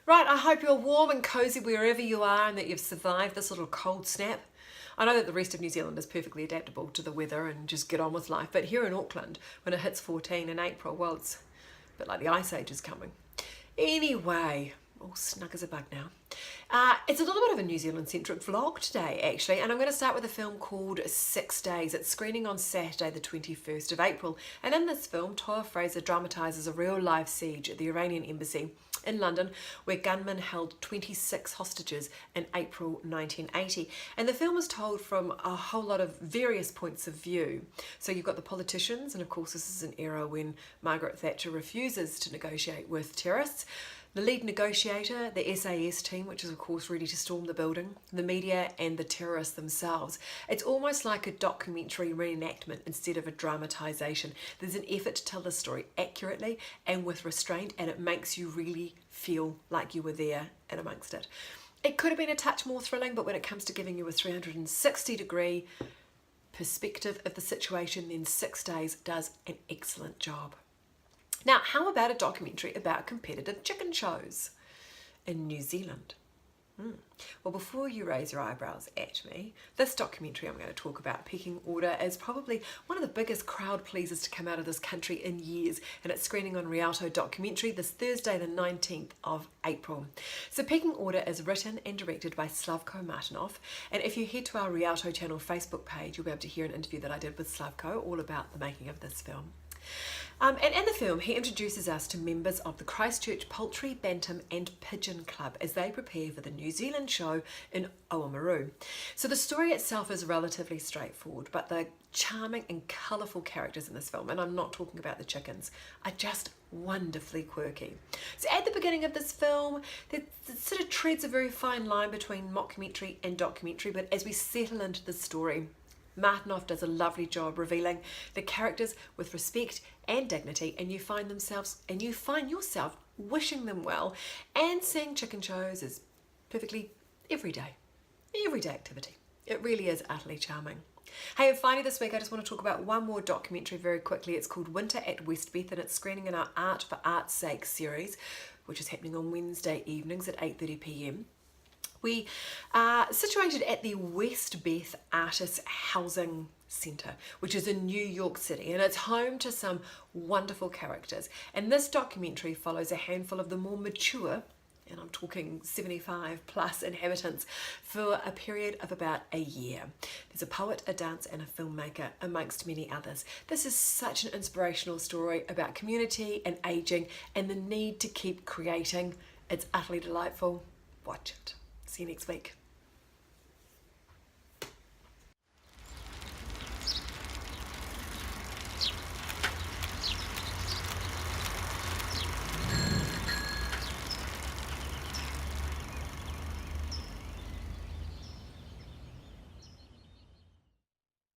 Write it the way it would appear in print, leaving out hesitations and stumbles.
Right, I hope you're warm and cosy wherever you are and that you've survived this little cold snap. I know that the rest of New Zealand is perfectly adaptable to the weather and just get on with life, but here in Auckland, when it hits 14 in April, well, it's a bit like the Ice Age is coming. Anyway, all snug as a bug now. It's a little bit of a New Zealand-centric vlog today, actually, and I'm going to start with a film called 6 Days. It's screening on Saturday, the 21st of April, and in this film, Toa Fraser dramatises a real-life siege at the Iranian embassy in London, where gunmen held 26 hostages in April 1980. And the film is told from a whole lot of various points of view. So you've got the politicians, and of course this is an era when Margaret Thatcher refuses to negotiate with terrorists. The lead negotiator, the SAS team, which is of course ready to storm the building, the media and the terrorists themselves. It's almost like a documentary reenactment instead of a dramatisation. There's an effort to tell the story accurately and with restraint, and it makes you really feel like you were there and amongst it. It could have been a touch more thrilling, but when it comes to giving you a 360-degree perspective of the situation, then 6 Days does an excellent job. Now, how about a documentary about competitive chicken shows in New Zealand? Well, before you raise your eyebrows at me, this documentary I'm going to talk about, Pecking Order, is probably one of the biggest crowd pleasers to come out of this country in years, and it's screening on Rialto Documentary this Thursday, the 19th of April. So Pecking Order is written and directed by Slavko Martinov, and if you head to our Rialto channel Facebook page, you'll be able to hear an interview that I did with Slavko all about the making of this film. And in the film, he introduces us to members of the Christchurch Poultry, Bantam and Pigeon Club as they prepare for the New Zealand show in Oamaru. So the story itself is relatively straightforward, but the charming and colourful characters in this film, and I'm not talking about the chickens, are just wonderfully quirky. So at the beginning of this film, it sort of treads a very fine line between mockumentary and documentary, but as we settle into the story, Martinov does a lovely job revealing the characters with respect and dignity, and you find yourself wishing them well and seeing chicken shows as perfectly everyday activity. It really is utterly charming. Hey, and finally this week I just want to talk about one more documentary very quickly. It's called Winter at Westbeth, and it's screening in our Art for Art's Sake series, which is happening on Wednesday evenings at 8:30 p.m. We are situated at the Westbeth Artists Housing Centre, which is in New York City, and it's home to some wonderful characters. And this documentary follows a handful of the more mature, and I'm talking 75 plus inhabitants, for a period of about a year. There's a poet, a dancer and a filmmaker, amongst many others. This is such an inspirational story about community and ageing and the need to keep creating. It's utterly delightful. Watch it. See you next week.